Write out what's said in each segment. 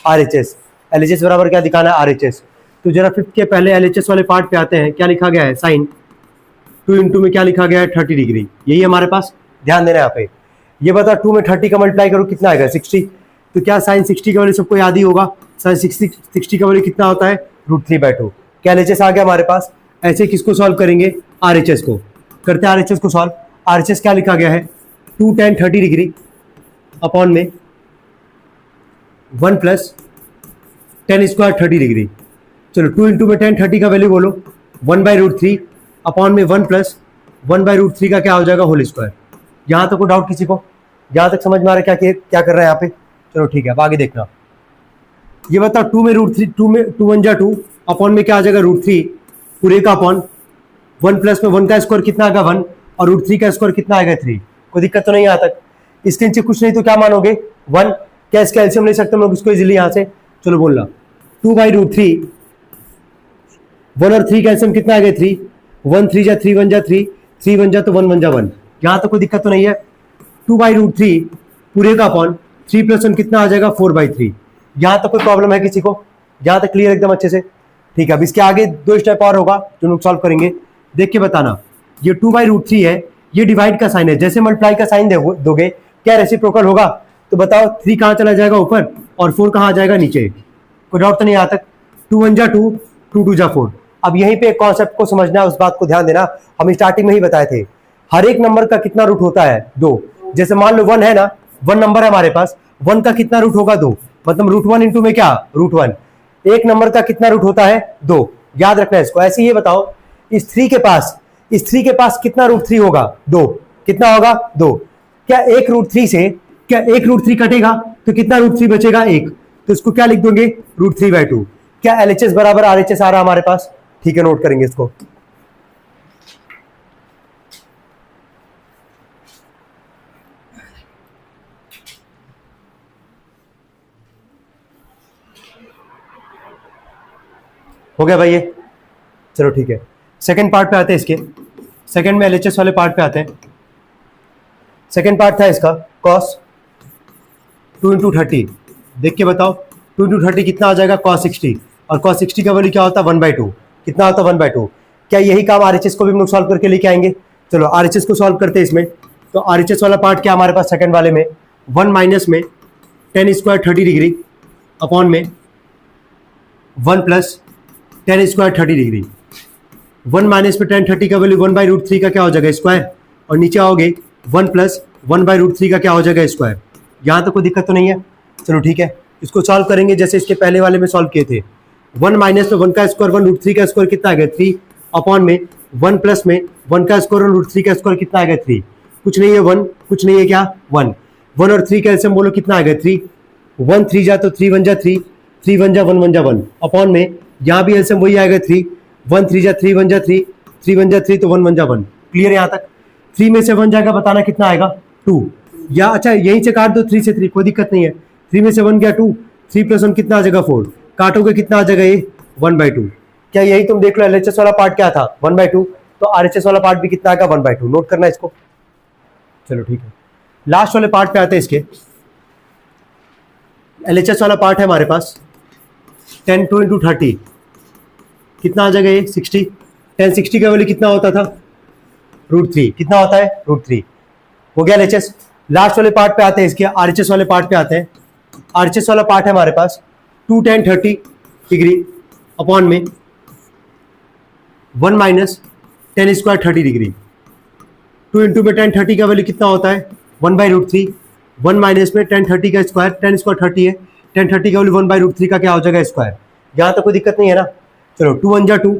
RHS। LHS बराबर क्या दिखाना है, RHS। तो जरा फिफ्थ के पहले LHS वाले पार्ट पे आते हैं। क्या लिखा गया है, साइन 2 इंटू में क्या लिखा गया है, 30 डिग्री। यही हमारे पास, ध्यान देना यहाँ पे। ये बता 2 में 30 का मल्टीप्लाई करो कितना आएगा, 60। तो क्या साइन 60 का वैल्यू सबको याद ही होगा। साइन 60 का वैल्यू कितना होता है, √3/2। क्या LHS आ गया हमारे पास। ऐसे किसको सॉल्व करेंगे, RHS को। करते हैं RHS को सॉल्व। RHS क्या लिखा गया है, 2 tan 30 डिग्री अपॉन में 1 प्लस tan स्क्वायर 30 डिग्री। चलो 2 इंटू में tan 30 का वैल्यू बोलो, 1/√3 अपॉन में 1 प्लस 1/√3 का क्या हो जाएगा, होल स्क्वायर। यहाँ तक कोई डाउट किसी को, यहाँ तक समझ में आ रहा है क्या कर रहा है यहाँ पे। चलो ठीक है, अब आगे देखना। ये बताओ 2 में √3, 2 में 2 1 जा 2 अपॉन में क्या आ जाएगा, √3 पूरे का अपॉन 1 प्लस में 1 का स्क्वायर कितना आएगा 1 और √3 का स्क्वायर कितना आएगा 3। कोई दिक्कत तो नहीं यहाँ तक। इसके नीचे कुछ नहीं तो क्या मानोगे, 1। क्या इसका एलसीएम ले सकते हम लोग इसको इजीली यहाँ से। चलो बोलना 2/√3, 1 और 3 का एलसीएम कितना आएगा 3। 1 3 जा 3 1 जा 3, 3 1 जा तो 1 1 जा 1। यहाँ तक कोई दिक्कत तो नहीं है। 2/√3 पूरे का अपॉन 3 + 1 कितना आ जाएगा, 4/3। यहाँ तक कोई प्रॉब्लम है किसी को, यहाँ तक क्लियर एकदम अच्छे से। ठीक है, अब इसके आगे 2 स्टेप और होगा जो लोग सॉल्व करेंगे, देख के बताना। ये 2/√3 है, ये डिवाइड का साइन है। जैसे मल्टीप्लाई का साइन दोगे क्या रेसिप्रोकल होगा। तो बताओ 3 कहाँ चला जाएगा ऊपर और 4 कहाँ आ जाएगा नीचे। कोई डाउट तो नहीं यहाँ तक। 2 1 जा 2, 2 2 जा 4। अब यहीं पे एक कॉन्सेप्ट को समझना है, उस बात को ध्यान देना। हम स्टार्टिंग में ही बताए थे, हर एक नंबर का कितना रूट होता है, 2। जैसे मान लो 1 है ना, 1 नंबर है हमारे पास, 1 का कितना रूट होगा, 2। मतलब √1 इंटू में क्या, √1। एक नंबर का कितना रूट होता है, 2। याद रखना है इसको। ऐसे ये बताओ इस 3 के पास कितना √3 होगा, 2। कितना होगा, 2। क्या एक √3 कटेगा तो कितना √3 बचेगा, 1। तो इसको क्या लिख दोगे, √3/2। क्या LHS बराबर RHS आ रहा हमारे पास। ठीक है, नोट करेंगे इसको। हो गया भाई ये। चलो ठीक है, सेकंड पार्ट पे आते हैं। इसके सेकंड में LHS वाले पार्ट पे आते हैं। सेकंड पार्ट था इसका cos 2 × 30। देख के बताओ 2 × 30 कितना आ जाएगा, cos 60। और cos 60 का वैल्यू क्या होता है, 1/2। कितना होता है, 1/2। क्या यही काम RHS को भी हम लोग सॉल्व करके लेके आएंगे। चलो RHS को सॉल्व करते हैं इसमें। तो RHS वाला पार्ट क्या हमारे पास सेकंड वाले में, 1 माइनस में tan स्क्वायर 30 डिग्री अपॉन में 1 plus tan square 30 degree. 1 minus में tan 30 का वैल्यू 1/√3 का क्या हो जाएगा, स्क्वायर। और नीचे आओगे 1 प्लस 1/√3 का क्या हो जाएगा, स्क्वायर। यहाँ तो कोई दिक्कत तो नहीं है। चलो ठीक है, इसको सॉल्व करेंगे जैसे इसके पहले वाले में सॉल्व किए थे। 1 माइनस में 1 का स्क्वायर 1√3 का स्क्वायर कितना आएगा, 3 अपॉन में 1 प्लस में 1 का स्क्वायर 1√3 का स्क्वायर कितना आएगा, 3। कुछ नहीं है 1, कुछ नहीं है क्या, 1। 1 और 3 का एलसीएम बोलो कितना आएगा, 3। 1 3 जा तो 3 1 जा 3, 3 1 जा 1 1 जा 1 अपॉन में यहाँ भी एलसीएम वही आएगा, 3। 1 3 जा 3 1 जा 3, 3 1 जा 3 तो 1 1 जा 1। क्लियर यहाँ तक। 3 में से 1 जाएगा, बताना कितना आएगा, 2। या अच्छा यहीं से काट दो 3 से 3, कोई दिक्कत नहीं है। 3 में से 1 गया 2, 3 + 1 कितना आ जाएगा, 4। काटोगे कितना आ जाएगा, ये 1/2। क्या यही तुम देख लो LHS वाला पार्ट क्या था, 1/2। तो RHS वाला पार्ट भी कितना आएगा, 1/2। नोट करना इसको। चलो ठीक है, लास्ट वाले पार्ट पे आते हैं। इसके LHS वाला पार्ट है हमारे पास 10 2 × 30 कितना आ जाएगा, ये 60। tan 60 का वैल्यू कितना होता था, √3। कितना होता है, √3। हो गया LHS। लास्ट वाले पार्ट पे आते हैं, इसके RHS वाले पार्ट पे आते हैं। RHS वाला पार्ट है हमारे पास 2 tan 30 डिग्री अपॉन में 1 minus tan square 30 degree. 2 into में tan 30 का वैल्यू कितना होता है, 1/√3। 1 माइनस में tan 30 का स्क्वायर, tan स्क्वायर 30 है, tan 30 का वैल्यू 1/√3 का क्या हो जाएगा, स्क्वायर। यहाँ तो कोई दिक्कत नहीं है ना। चलो 2 1 जा 2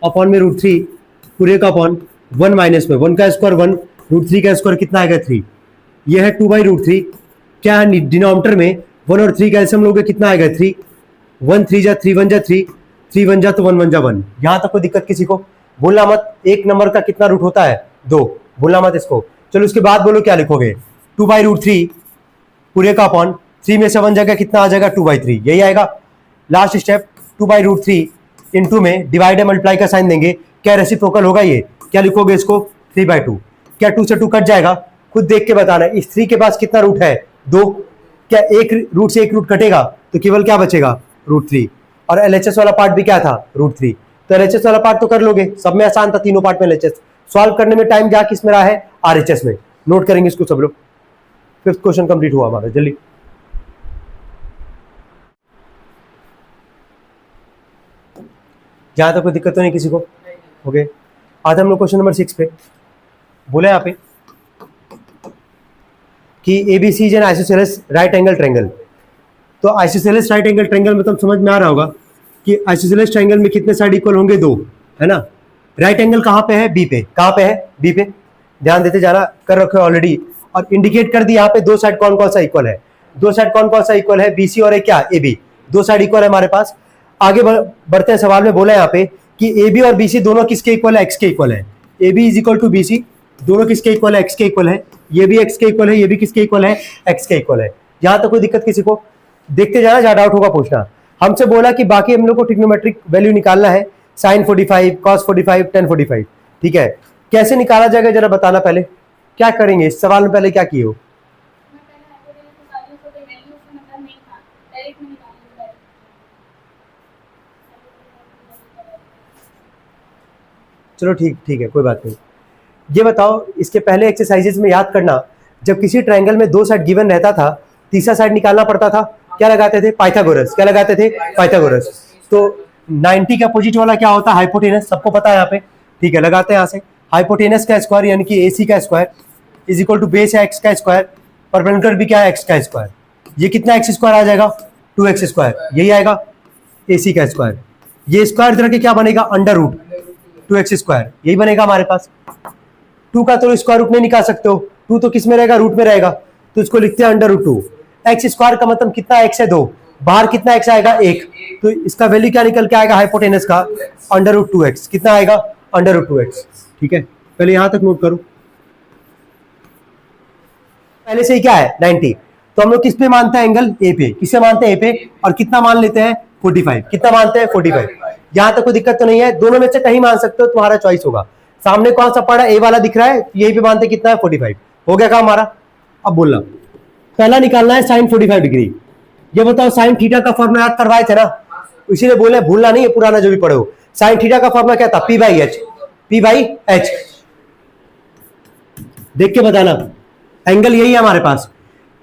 अपॉन में √3 पूरे का अपॉन 1 माइनस में 1 का स्क्वायर 1, √3 का स्क्वायर कितना आएगा, 3। यह है 2/√3। क्या है डिनोमिनेटर में 1 और 3 का एलसीएम लोगे कितना आएगा, 3। 1 3 जा 3 1 जा 3, 3 1 जा तो 1 1 जा 1। यहाँ तक कोई दिक्कत किसी को। बोलना मत एक नंबर का कितना रूट होता है, 2। बोलना मत इसको। चलो उसके बाद बोलो क्या लिखोगे, 2/√3 पूरे का अपॉन 3 में से 1 जगह कितना आ जाएगा, 2/3। यही आएगा लास्ट स्टेप। 2/√3 इंटू में डिवाइड मल्टीप्लाई का साइन देंगे, क्या रेसिप्रोकल होगा ये। क्या लिखोगे इसको, 3/2। क्या 2 से 2 कट जाएगा, खुद देख के बताना है। इस 3 के पास कितना रूट है, 2। क्या एक रूट से एक रूट कटेगा तो केवल क्या बचेगा, √3। और LHS वाला पार्ट भी क्या था, √3। तो LHS वाला पार्ट तो कर लोगे, सब में आसान था, तीनों पार्ट में LHS सॉल्व करने में टाइम जा किस में रहा है, RHS में। नोट करेंगे इसको सब लोग। 5th क्वेश्चन कंप्लीट हुआ हमारा, जल्दी। जहां तक कोई दिक्कत तो नहीं किसी को, ओके। आज हम लोग क्वेश्चन नंबर 6 पे बोले यहाँ पे कि ABC is an isosceles right angle triangle. तो आइसोसेलेस राइट एंगल ट्रायंगल में तो समझ में आ रहा होगा कि आइसोसेलेस ट्रायंगल में कितने साइड इक्वल होंगे, 2, है ना। राइट एंगल कहाँ पे है, B पे। कहाँ पे है, B पे। ध्यान देते जाना, कर रखे ऑलरेडी, और इंडिकेट कर दी यहाँ पे 2 साइड कौन कौन सा इक्वल है। 2 साइड कौन कौन सा इक्वल है, BC और एक क्या, AB। 2 साइड इक्वल है हमारे पास। आगे बढ़ते हैं, सवाल में बोला है यहाँ पे कि AB और BC दोनों किसके इक्वल है, X के इक्वल है। AB is equal to BC, दोनों किसके इक्वल है, X के इक्वल है। ये भी X के इक्वल है, ये भी किसके इक्वल है, X के इक्वल है। यहाँ तक कोई दिक्कत किसी को, देखते जाना, जहाँ डाउट होगा पूछना। हमसे बोला कि बाकी हम लोग को ट्रिग्नोमेट्रिक वैल्यू निकालना है, sin 45, cos 45, tan 45, ठीक है। कैसे निकाला जाएगा जरा बताना, पहले क्या करेंगे इस सवाल में, पहले क्या किए हो। चलो ठीक है, कोई बात नहीं। ये बताओ, इसके पहले एक्सरसाइजेस में याद करना, जब किसी ट्रायंगल में 2 साइड गिवन रहता था, तीसरा साइड निकालना पड़ता था, क्या लगाते थे, पाइथागोरस। क्या लगाते थे, पाइथागोरस। तो 90 के अपोजिट वाला क्या होता है, हाइपोटेनस, सबको पता है यहाँ पे, ठीक है। लगाते हैं यहाँ से, हाइपोटेनस का स्क्वायर यानी कि AC का square is equal to base है X का स्क्वायर, परपेंडिकुलर भी क्या है, X का स्क्वायर। ये कितना X स्क्वायर आ जाएगा, 2X स्क्वायर, यही आएगा AC का स्क्वायर। ये स्क्वायर इधर के क्या बनेगा, √2X स्क्वायर, यही बनेगा हमारे पास। 2 का तो स्क्वायर रूट नहीं निकाल सकते हो, 2 तो किस में रहेगा, रूट में रहेगा, तो इसको लिखते हैं √2। X स्क्वायर का मतलब कितना, X है 2, बाहर कितना X आएगा, 1, तो इसका वैल्यू क्या निकल के आएगा, हाइपोटेनस का √2X, कितना आएगा, √2X, ठीक है। पहले यहां तक नोट करो, पहले से ही क्या है 90, तो हम लोग किस पे मानते हैं, एंगल A पे। किससे मानते हैं, A पे, और कितना मान लेते हैं, 45। कितना मानते हैं, 45। यहां तक कोई दिक्कत तो नहीं है, दोनों में से कहीं मान सकते हो, तुम्हारा चॉइस होगा। सामने कौन सा पड़ा, A वाला दिख रहा है, यही पे मानते कितना है, 45। हो गया काम हमारा। अब बोलना, पहला निकालना है sin 45 डिग्री। ये बताओ, sin थीटा का फॉर्मूला याद करवाए थे ना, इसीलिए बोले भूलना नहीं है पुराना जो भी पढ़े हो। sin थीटा का फॉर्मूला क्या था, P/H। देख के बताना, एंगल यही है हमारे पास।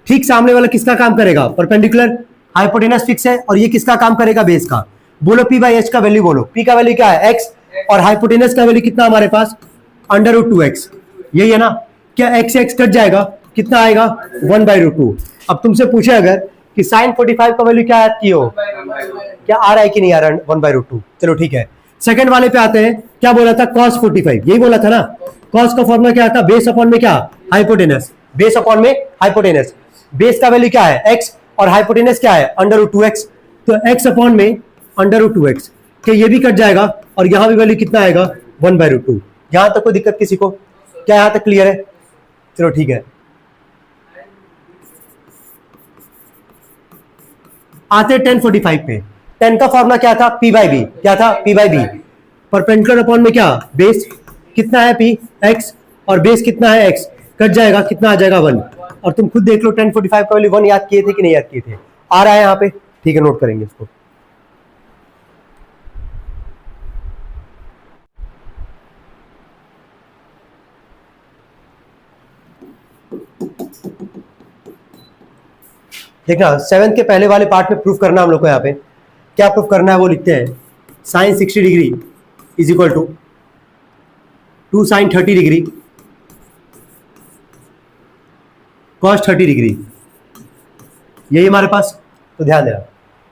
ठीक सामने वाला किसका काम करेगा, परपेंडिकुलर, हाइपोटेनस फिक्स है, और ये किसका काम करेगा, बेस का। बोलो P/H का वैल्यू बोलो। P का वैल्यू क्या है, X, और हाइपोटेनस का वैल्यू कितना हमारे पास, √2X, यही है ना। क्या X से X कट जाएगा, कितना आएगा, 1/√2। अब तुमसे पूछे अगर कि sin 45 का वैल्यू क्या याद किए हो, क्या आ रहा है कि नहीं आ रहा, 1/√2। चलो ठीक है, सेकंड वाले पे आते हैं। क्या बोला था, cos 45, यही बोला था ना। cos का फॉर्मूला क्या था, बेस अपॉन में क्या, हाइपोटेनस, बेस अपॉन में हाइपोटेनस। बेस का वैल्यू क्या है, X, और हाइपोटेनस क्या है, √2X। तो X अपॉन में √2X, कि ये भी कट जाएगा, और यहां भी वैल्यू कितना आएगा, 1/√2। यहां तक कोई दिक्कत किसी को, क्या यहां तक क्लियर है, चलो ठीक है। आते 10 45 पे। 10 का फॉर्मूला क्या था, P/B, क्या था, P/B। परपेंडिकुलर अपॉन में क्या, बेस कितना है, P, X, और बेस कितना है, X, कट जाएगा, कितना आ जाएगा, 1। और तुम खुद देख लो 10 45 का वैल्यू 1 याद किए थे कि नहीं याद किए थे, आ रहा है यहाँ पे, ठीक है, नोट करेंगे इसको। देखना 7th के पहले वाले पार्ट में प्रूफ करना हम लोग को, यहाँ पे क्या प्रूफ करना है वो लिखते हैं। sin 60 degree is equal to 2 sin 30 degree cos 30 degree, यही हमारे पास। तो ध्यान देना,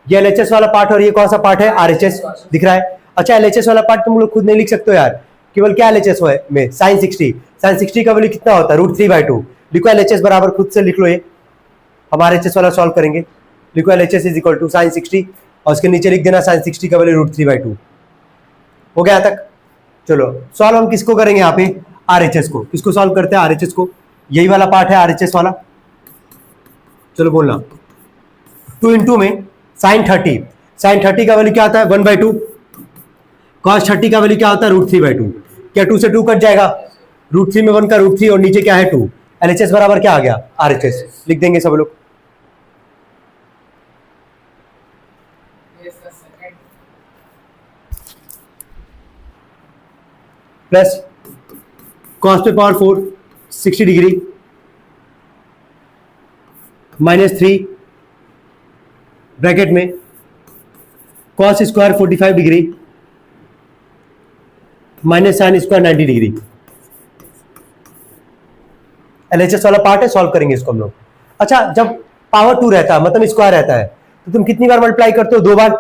ये LHS वाला पार्ट, और ये कौन सा पार्ट है, RHS दिख रहा है। अच्छा, LHS वाला पार्ट तुम लोग खुद नहीं लिख सकते हो यार, केवल क्या LHS में sin 60 का वैल्यू कितना होता है, √3/2। लिखो LHS बराबर, खुद से लिख लो, ये हमारे HS वाला सॉल्व करेंगे। लिखो LHS is equal to sin 60, और उसके नीचे लिख देना sin 60 का वैल्यू √3/2। हो गया तक। चलो सॉल्व हम किसको करेंगे यहाँ पे, RHS को। किसको सॉल्व करते हैं, RHS को। यही वाला पार्ट है RHS वाला। चलो बोलना, 2 × में sin 30 का वैल्यू क्या आता है, 1/2। cos 30 का वैल्यू क्या होता है, √3/2। क्या 2 से 2 कट जाएगा, √3 में 1 का √3, और नीचे क्या है 2। LHS बराबर क्या आ गया, RHS। लिख देंगे सब लोग। प्लस कॉस पे पावर 4 60 डिग्री -3 ब्रैकेट में cos square 45 degree minus sine square 90 degree. LHS वाला पार्ट है, सॉल्व करेंगे इसको हम लोग। अच्छा, जब पावर 2 रहता है मतलब स्क्वायर रहता है तो तुम कितनी बार मल्टीप्लाई करते हो? 2 बार।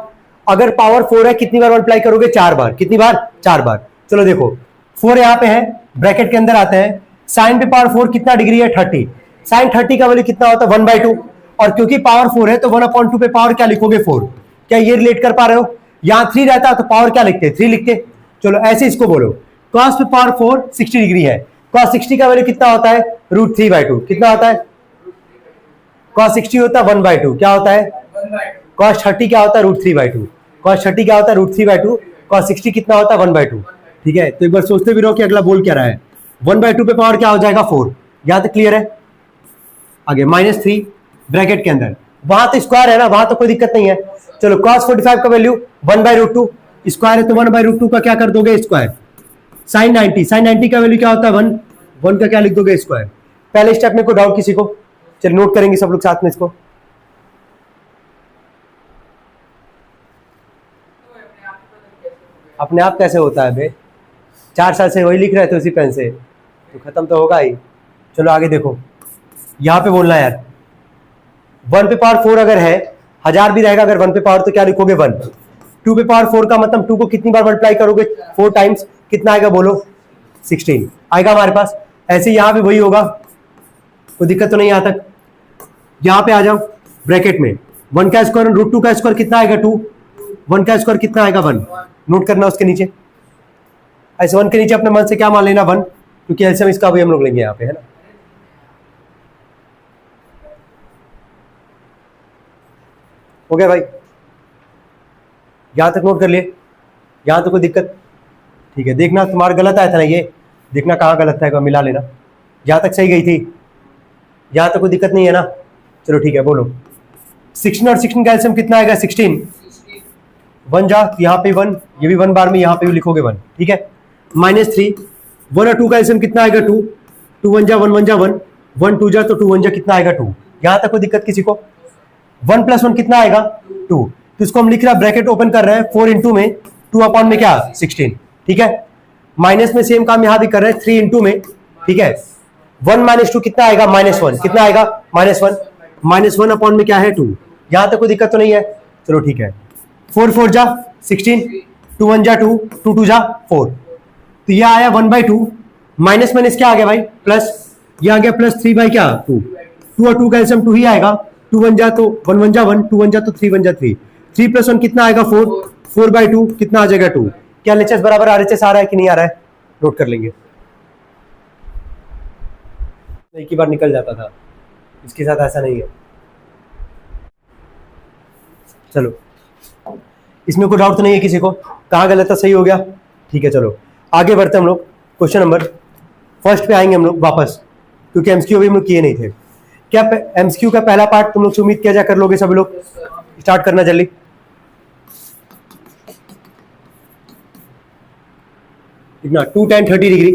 अगर पावर 4 है कितनी बार मल्टीप्लाई करोगे? 4 बार। कितनी बार? 4 बार। चलो देखो 4 यहां पे है, ब्रैकेट के अंदर आते हैं। साइन पे पावर 4 कितना डिग्री है? 30। साइन 30 का वैल्यू कितना होता है? 1/2। और क्योंकि पावर 4 है तो 1/2 पे पावर क्या लिखोगे? 4। क्या ये रिलेट कर पा रहे हो? यहां 3 रहता तो पावर क्या लिखते? 3 लिखते। चलो ऐसे इसको बोलो, cos पे पावर 4 60 डिग्री है। cos 60 का वैल्यू कितना होता है? √3/2। कितना होता है? cos 60 होता है 1/2। क्या होता है? cos 30 क्या होता है? √3/2। cos 30 क्या होता है? √3/2। cos 60 कितना होता है? 1/2। ठीक है, तो एक बार सोचते भी रहो कि अगला बोल क्या रहा है। 1/2 पे पावर क्या हो जाएगा? 4। यहां तक क्लियर है? आगे -3 ब्रैकेट के अंदर, वहां तो स्क्वायर है ना, वहां तो कोई दिक्कत नहीं है। चलो cos 45 का वैल्यू 1/√2, स्क्वायर है तो 1/√2 का क्या कर दोगे? स्क्वायर। साइन 90 का वैल्यू क्या होता है? 1 का क्या लिख दोगे? स्क्वायर। पहले स्टेप में कोई डाउट किसी को? चलो नोट करेंगे सब लोग साथ में इसको। अपने आप कैसे होता है बे? 4 साल से वही लिख रहे थे उसी पेन से, तो खत्म तो होगा ही। चलो आगे देखो, यहां पे बोलना यार 1 पे पावर 4 अगर है, 1000 भी रहेगा अगर 1 पे पावर, तो क्या लिखोगे? 1। 2 पे पावर 4 का मतलब 2 को कितनी बार मल्टीप्लाई करोगे? 4 टाइम्स। कितना आएगा बोलो? 16 आएगा हमारे पास। ऐसे यहां भी वही होगा, कोई दिक्कत तो नहीं यहां तक। यहां पे आ जाओ ब्रैकेट में, 1 का स्क्वायर √2 का स्क्वायर कितना आएगा? 2। 1 का स्क्वायर कितना आएगा? 1। नोट करना उसके नीचे, ऐसे 1 के नीचे अपने मन से क्या मान लेना? 1, क्योंकि ऐसे इसका भी हम लोग लेंगे यहाँ पे, है ना। हो गया भाई? यहां तक नोट कर लिए? यहां तो कोई दिक्कत? ठीक है, देखना तुम्हारा गलत आया था ना, ये देखना कहाँ गलत था, एक बार मिला लेना। यहां तक सही गई थी, यहां तक कोई दिक्कत नहीं है ना। चलो ठीक है, बोलो 16 और 16 का एलसीएम कितना आएगा? 16। 1 जा, यहाँ पे 1, ये भी 1 बार में, यहाँ पे भी लिखोगे 1। ठीक है, -3 1 और 2 का एलसीएम कितना आएगा? 2। 2 1 जा 1 1 जा 1, 1 2 जा तो 2 1 जा कितना आएगा? 2। यहां तक कोई दिक्कत किसी को? 1 + 1 कितना आएगा? 2। तो इसको हम लिख रहे हैं, ब्रैकेट ओपन कर रहे हैं, 4 × में 2 अपॉन में क्या? 16। ठीक है, माइनस में सेम काम यहां भी कर रहे हैं, 3 × में। ठीक है, 1 - 2 कितना आएगा? -1। कितना आएगा? -1। -1 अपॉन में क्या है? 2। यहां तक कोई दिक्कत तो नहीं है? चलो ठीक है, 4 4 जा 16, 2 1 जा 2, 2 2 जा 4, तो यह आया 1/2। माइनस माइनस क्या आ गया भाई? प्लस। ये आ गया +3 बाई क्या? 2। 2 और 2 का एलसीएम 2 ही आएगा। 2 1 जा तो 1 1 जा 1, 2 1 जा तो 3 1 जा 3, 3 + 1 कितना आएगा? 4। 4/2 कितना आ जाएगा? 2। क्या एलएचएस बराबर आरएचएस आ रहा है कि नहीं आ रहा है? नोट कर लेंगे। एक ही बार निकल जाता था, इसके साथ ऐसा नहीं है। चलो, इसमें कोई डाउट तो नहीं है किसी को? कहाँ गलत था, सही हो गया? ठीक है, चलो आगे बढ़ते हम लोग। क्वेश्चन नंबर फर्स्ट पे आएंगे हम लोग वापस, क्योंकि एमसीक्यू भी हम लोग किए नहीं थे। क्या एमसीक्यू का पहला पार्ट तुम लोग से उम्मीद किया जा कर लोगे सभी लोग? स्टार्ट करना जल्दी। इतना 2 tan 30 डिग्री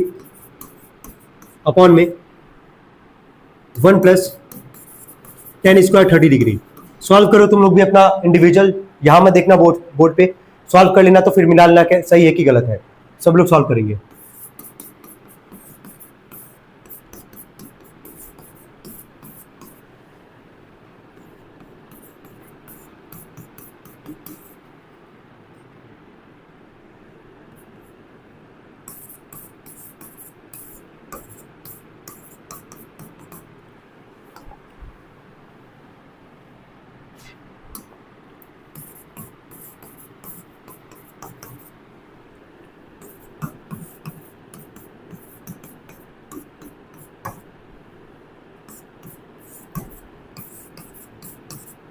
अपॉन में 1 + tan स्क्वायर 30 डिग्री। सॉल्व करो तुम लोग भी अपना इंडिविजुअल, यहां मत देखना बोर्ड पे, सॉल्व कर लेना, तो फिर मिला लेना क्या सही है कि गलत है। सब लोग सॉल्व करेंगे।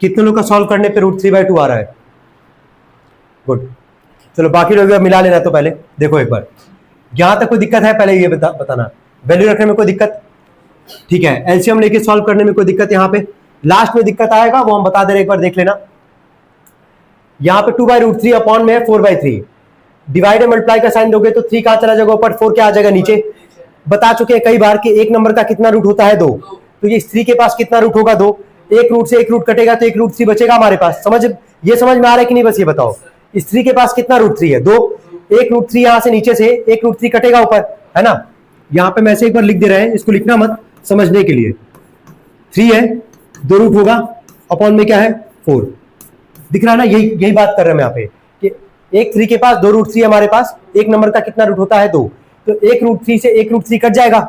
कितने लोग का सॉल्व करने पे √3/2 आ रहा है? गुड। चलो बाकी लोग मिला लेना। तो पहले देखो एक बार, यहां तक कोई दिक्कत है? पहले ये बताना, वैल्यू रखने में कोई दिक्कत? ठीक है, एलसीएम लेके सॉल्व करने में कोई दिक्कत? यहाँ पे लास्ट में दिक्कत आएगा, वो हम बता दे रहे, एक बार देख लेना। यहाँ पे 2/√3 अपॉन में 4/3, डिवाइड एंड मल्टीप्लाई का साइन दोगे तो 3 कहाँ चला जाएगा ऊपर, 4 क्या आ जाएगा नीचे। बता चुके हैं कई बार कि एक नंबर का कितना रूट होता है 2, तो ये 3 के पास कितना रूट होगा 2, एक रूट से एक रूट कटेगा तो एक रूट 3 बचेगा हमारे पास। ये समझ में आ रहा है कि नहीं, बस ये बताओ इस 3 के पास कितना रूट 3 है 2, एक रूट 3 यहां से नीचे से एक रूट 3 कटेगा ऊपर, है ना। यहाँ पे मैं से एक बार लिख दे रहे हैं, इसको लिखना मत, समझने के लिए 3 है 2 रूट होगा अपॉन में क्या है 4, दिख रहा है ना, यही बात कर रहे हैं यहाँ पे कि एक 3 के पास 2 रूट 3 हमारे पास, एक नंबर का कितना रूट होता है 2, तो एक रूट 3 से एक रूट 3 कट जाएगा,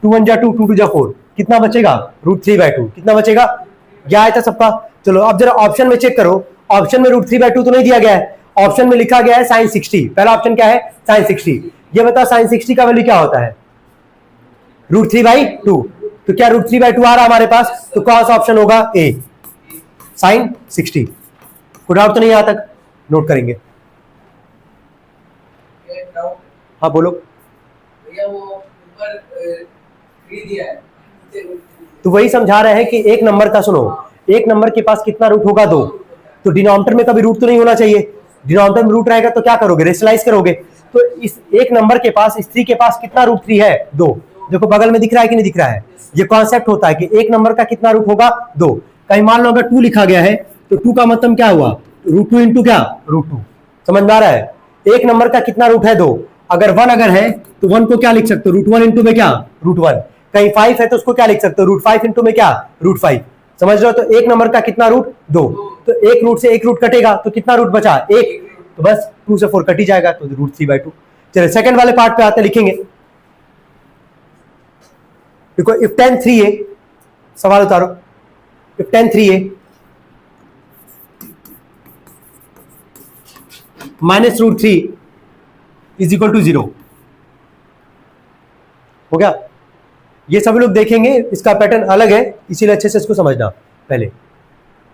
2 1 जा 2 2 2 जा 4, कितना बचेगा √3/2, कितना बचेगा, क्या आया था सबका। चलो अब जरा ऑप्शन में चेक करो, ऑप्शन में √3/2 तो नहीं दिया गया है, ऑप्शन में लिखा गया है sin 60, पहला ऑप्शन क्या है sin 60। ये बता sin 60 का वैल्यू क्या होता है √3/2, तो क्या √3/2 आ रहा हमारे पास, तो कौन सा ऑप्शन होगा ए sin 60। कोई डाउट तो नहीं यहां तक, नोट करेंगे। हाँ बोलो। भैया वो ऊपर 3 दिया है तो वही समझा रहे हैं कि एक नंबर का, सुनो, एक नंबर के पास कितना रूट होगा 2, तो डिनोमिनेटर में कभी रूट तो नहीं होना चाहिए, डिनोमिनेटर में रूट रहेगा तो क्या करोगे, रेशनलाइज करोगे। तो इस एक नंबर के पास, इस 3 के पास कितना √3 है 2, देखो बगल में दिख रहा है कि नहीं दिख रहा है, ये कॉन्सेप्ट होता है कि एक नंबर का कितना रूट होगा 2। कहीं मान लो अगर 2 लिखा गया है तो 2 का मतलब क्या हुआ, √2 इंटू क्या √2, समझ में आ रहा है। एक नंबर का कितना रूट है 2, अगर 1 अगर है तो 1 को क्या लिख सकते हो √1 इंटू में क्या √1, कहीं 5 है तो उसको क्या लिख सकते हो √5 इंटू में क्या √5, समझ रहे हो। तो एक नंबर का कितना रूट 2, तो एक रूट से एक रूट कटेगा तो कितना रूट बचा 1, तो बस 2 से 4 कट ही जाएगा, तो √3/2। चलिए सेकंड वाले पार्ट पे आते लिखेंगे, देखो इफ tan 3a, सवाल उतारो, if tan 3a minus √3 is equal to 0 हो गया। ये सब लोग देखेंगे, इसका पैटर्न अलग है इसीलिए अच्छे से इसको समझना, पहले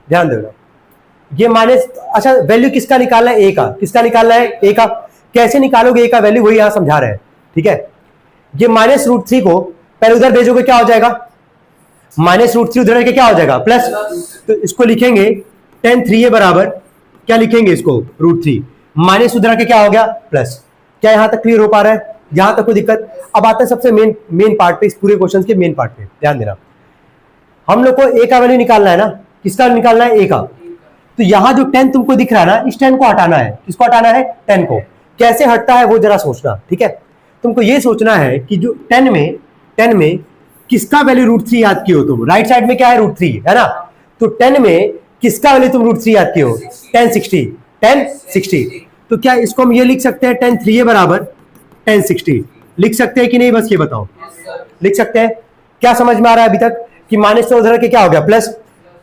ध्यान देना। ये माइनस, अच्छा वैल्यू किसका निकालना है, ए का, किसका निकालना है ए का, कैसे निकालोगे ए का वैल्यू वही यहां समझा रहे हैं, ठीक है। ये माइनस √3 को पहले उधर भेजोगे क्या हो जाएगा, माइनस √3 उधर के क्या हो जाएगा प्लस, तो इसको लिखेंगे tan 3a बराबर क्या लिखेंगे इसको √3, माइनस उधर के क्या हो गया प्लस। क्या यहां तक क्लियर हो पा रहा है, यहां तक कोई दिक्कत। अब आता है सबसे मेन पार्ट पे, इस पूरे क्वेश्चन के मेन पार्ट पे ध्यान देना। हम लोग को ए का वैल्यू निकालना है ना, किसका निकालना है ए का, तो यहां जो 10 तुमको दिख रहा है ना, इस 10 को हटाना है, किसको हटाना है 10 को, कैसे हटता है वो जरा सोचना, ठीक है। तुमको ये सोचना है कि जो 10 में किसका वैल्यू √3 याद किए हो तुम, राइट साइड में क्या है √3 है ना, तो 10 में किसका वैल्यू तुम √3 याद किए हो, tan 60, तो क्या इसको हम ये लिख सकते हैं tan 3a बराबर tan 60, लिख सकते हैं कि नहीं, बस ये बताओ, लिख सकते हैं। क्या समझ में आ रहा है अभी तक कि माइनस से उधर के क्या हो गया प्लस,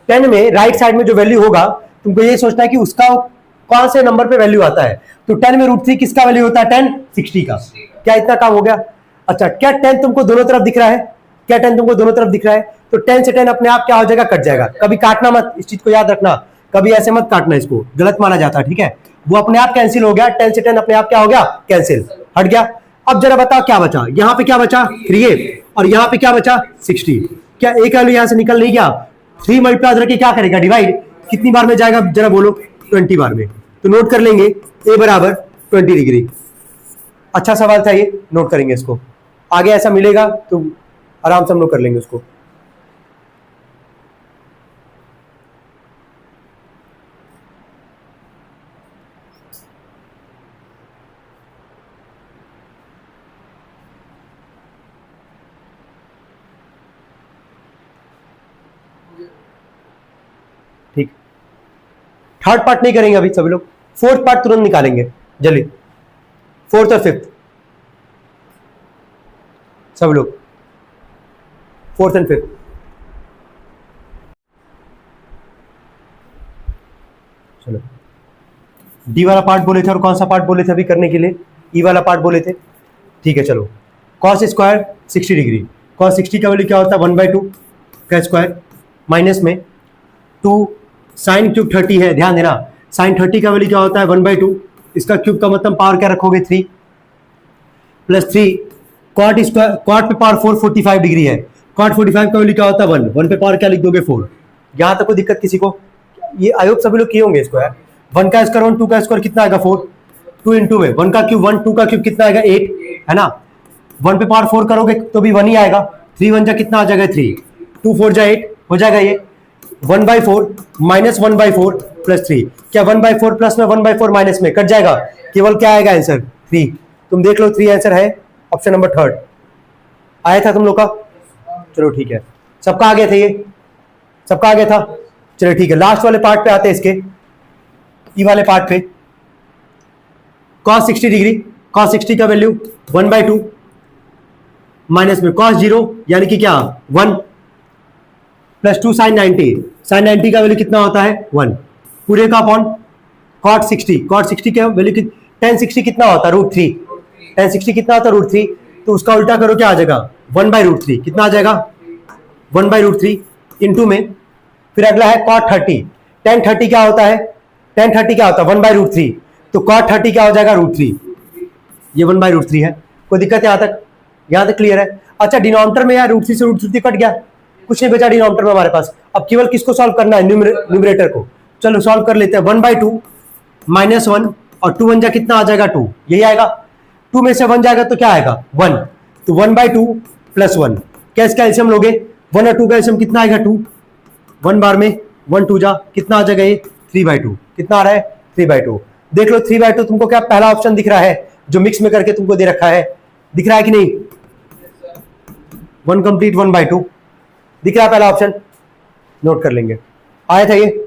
10 में राइट साइड में जो वैल्यू होगा तुमको ये सोचना है कि उसका कौन से नंबर पे वैल्यू आता है, तो 10 में √3 किसका वैल्यू होता है tan 60 का। क्या इतना काम हो गया। अच्छा क्या 10 तुमको दोनों तरफ दिख रहा है, क्या 10 तुमको दोनों तरफ दिख रहा है, तो 10 से 10 अपने आप क्या हो जाएगा कट जाएगा, कभी काटना मत, इस चीज को याद रखना, कभी ऐसे मत काटना, इसको गलत माना जाता है, ठीक है। वो अपने आप कैंसिल हो गया, 10 से 10 अपने आप क्या हो गया कैंसिल, हट गया। अब जरा बताओ क्या बचा, यहाँ पे क्या बचा 3a और यहाँ पे क्या बचा 60, क्या एक वैल्यू यहाँ से निकल नहीं गया, 3 मल्टीप्लाई करके क्या करेगा डिवाइड, कितनी बार में जाएगा जरा बोलो 20 बार में, तो नोट कर लेंगे a बराबर 20 डिग्री। अच्छा सवाल था ये, नोट करेंगे इसको, आगे ऐसा मिलेगा तो आराम से हम लोग कर लेंगे उसको। ठीक, थर्ड पार्ट नहीं करेंगे अभी सभी लोग, फोर्थ पार्ट तुरंत निकालेंगे जल्दी, फोर्थ और फिफ्थ सब लोग, फोर्थ एंड फिफ्थ। चलो डी वाला पार्ट बोले थे और कौन सा पार्ट बोले थे अभी करने के लिए, ई वाला पार्ट बोले थे, ठीक है। चलो cos स्क्वायर 60 डिग्री, cos 60 का वैल्यू क्या होता है 1/2 का स्क्वायर, माइनस में 2 साइन क्यूब 30 है, ध्यान देना साइन 30 का वैल्यू क्या होता है 1/2, इसका क्यूब का मतलब पावर क्या रखोगे 3 प्लस 3 कॉट स्क्वायर, कॉट पे पावर 445 डिग्री है, कॉट 45 का वैल्यू क्या होता है 1 पे पावर क्या लिख दोगे 4। यहां तक कोई दिक्कत किसी को, ये आयोग सभी लोग किए होंगे इसको यार, 1 का स्क्वायर 1, 2 का स्क्वायर कितना आएगा 4, 2 इंटू में 1 का क्यूब 1, 2 का क्यूब कितना आएगा 8, है ना। 1 पे पावर 4 करोगे तो भी 1 ही आएगा, 3 1 जा कितना आ जाएगा 3, 2 4 जा 8 हो जाएगा ये 1/4 माइनस 1/4 प्लस 3, क्या 1/4 प्लस में 1/4 माइनस में कट जाएगा, केवल क्या आएगा आंसर 3। तुम देख लो 3 आंसर है, ऑप्शन नंबर 3 आया था तुम लोग का। चलो ठीक है, सबका आ गया था ये, सबका आ गया था। चलो ठीक है, लास्ट वाले पार्ट पे आते हैं इसके, ई वाले पार्ट पे। cos 60 डिग्री, cos 60 का वैल्यू 1/2 माइनस में cos 0 यानी कि क्या 1 प्लस 2 sin 90, sin 90 का वैल्यू कितना होता है 1 पूरे का अपॉन cot 60, cot 60 का वैल्यू tan 60 कितना होता है √3, tan 60 कितना होता है √3, तो उसका उल्टा करो क्या आ जाएगा 1/√3, कितना आ जाएगा 1/√3 इंटू में फिर अगला है cot 30, tan 30 क्या होता है, tan 30 क्या होता है 1/√3, तो cot 30 क्या हो जाएगा √3, ये 1/√3 है। कोई दिक्कत है यहाँ तक क्लियर है। अच्छा डिनोमिनेटर में यार √3 से √3 कट गया, कुछ नहीं बचा डिनोमिनेटर में हमारे पास, अब केवल किसको सॉल्व करना है न्यूमरेटर को। चलो सॉल्व कर लेते हैं, 1/2 माइनस 1 और 2 1 जा कितना आ जाएगा 2, यही आएगा, 2 में से 1 जाएगा तो क्या आएगा 1, तो 1/2 प्लस 1, कैसे कैल्शियम लोगे 1 और 2 का एल्शियम कितना आएगा 2, 1 बार में 1 2 जा कितना आ जाएगा ये 3/2, कितना आ रहा है 3/2। देख लो 3/2 तुमको क्या पहला ऑप्शन दिख रहा है जो मिक्स में करके तुमको दे रखा है, दिख रहा है कि नहीं, 1 कंप्लीट 1/2 दिख रहा है पहला ऑप्शन, नोट कर लेंगे, आया था ये।